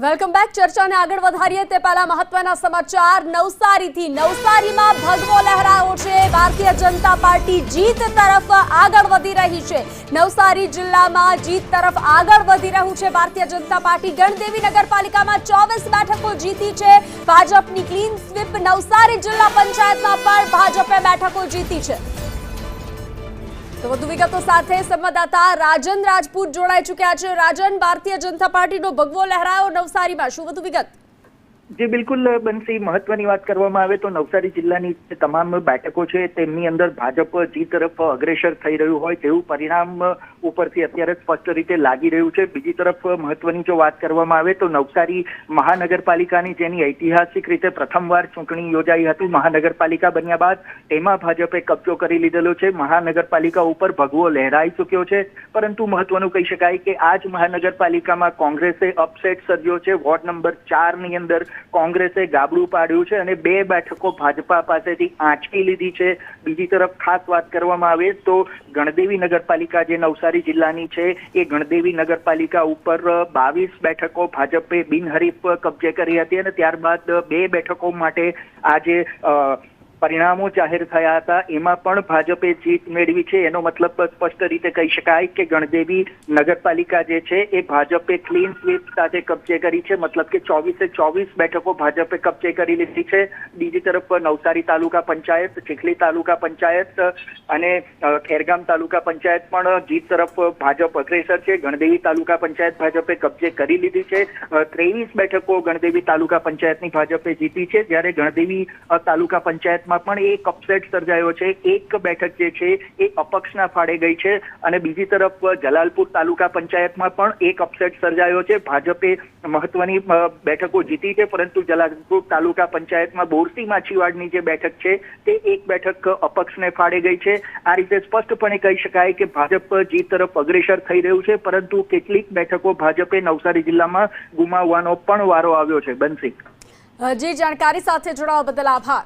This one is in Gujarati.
Welcome back. ચર્ચાને આગળ વધારીએ તે પહેલા મહત્વના સમાચાર નવસારીથી। નવસારીમાં ભગવો લહેરાયો છે। ભારતીય જનતા પાર્ટી જીત તરફ આગળ વધી રહી છે। નવસારી જિલ્લામાં જીત તરફ આગળ વધી રહ્યું છે ભારતીય જનતા પાર્ટી। ગણદેવી નગરપાલિકામાં 24 બેઠકો જીતી છે। ભાજપની ક્લીન સ્વીપ। નવસારી જિલ્લા પંચાયતમાં પણ ભાજપે બેઠકો જીતી છે। तो વધુ વિગતો સાથે સંવાદદાતા રાજન રાજપૂત જોડાઈ ચૂક્યા છે। રાજન, ભારતીય જનતા પાર્ટીનો ભગવો લહેરાયો નવસારીમાં, શું વધુ વિગત? जी बिल्कुल बंसी, महत्वनी बात करवामां आवे तो नवसारी जिल्लानी तमाम बेठको छे तेमनी अंदर भाजप जीत तरफ अग्रेसर थई रह्युं होय तेवुं परिणाम उपरथी अत्यारे स्पष्ट रीते लागी रह्युं छे। बीजी तरफ महत्वनी जो बात करवामां आवे तो नवसारी महानगरपालिकानी जेनी ऐतिहासिक रीते प्रथमवार चूंटणी योजाई हती, महानगरपालिका बन्या बाद तेमां भाजपे कब्जो करी लीधेलो छे। महानगरपालिका उपर भगवो लहराई चूक्यो छे, परंतु महत्वनुं कही शकाय के आज महानगरपालिकामां कोंग्रेसे अपसेट सर्ज्यो छे। वोर्ड नंबर 4 नी अंदर કોંગ્રેસે ગાબડું પાડ્યું છે અને 2 બેઠકો ભાજપા પાસેથી આંચકી લીધી છે। બીજી તરફ ખાસ વાત કરવામાં આવે તો ગણદેવી નગરપાલિકા જે નવસારી જિલ્લાની છે એ ગણદેવી નગરપાલિકા ઉપર 22 બેઠકો ભાજપે બિનહરીફ કબજે કરી હતી અને ત્યારબાદ 2 બેઠકો માટે આજે परिणामों जाहिर थया हता एमां पण भाजपे जीत मेळवी छे। एनो मतलब स्पष्ट रीते कही शकाय के गणदेवी नगरपालिका जे छे ए भाजपे क्लीन स्वीप साथे कब्जे करी छे, मतलब के 24 बेठको भाजपे कब्जे करी लीधी छे। बीजी तरफ नवसारी तालुका पंचायत, चिखली तालुका पंचायत अने खेरगाम तालुका पंचायत पण जीत तरफ भाजप अग्रेसर छे। गणदेवी तालुका पंचायत भाजपे कब्जे करी लीधी छे। 23 बेठको गणदेवी तालुका पंचायतनी भाजपे जीती छे, ज्यारे गणदेवी तालुका पंचायत પણ એક અપસેટ સર્જાયો છે। એક બેઠક જે છે એ અપક્ષના ફાળે ગઈ છે અને બીજી તરફ જલાલપુર તાલુકા પંચાયતમાં પણ એક અપસેટ સર્જાયો છે। ભાજપે મહત્વની બેઠકો જીતી છે, પરંતુ જલાલપુર તાલુકા પંચાયતમાં બોરસી માછીવાડની જે બેઠક છે તે એક બેઠક અપક્ષને ફાળે ગઈ છે। આ રીતે સ્પષ્ટપણે કહી શકાય કે ભાજપ જીત તરફ અગ્રેસર થઈ રહ્યું છે, પરંતુ કેટલીક બેઠકો ભાજપે નવસારી જિલ્લામાં ગુમાવવાનો પણ વારો આવ્યો છે। બંસી જી, જાણકારી સાથે જોડાવા બદલ આભાર।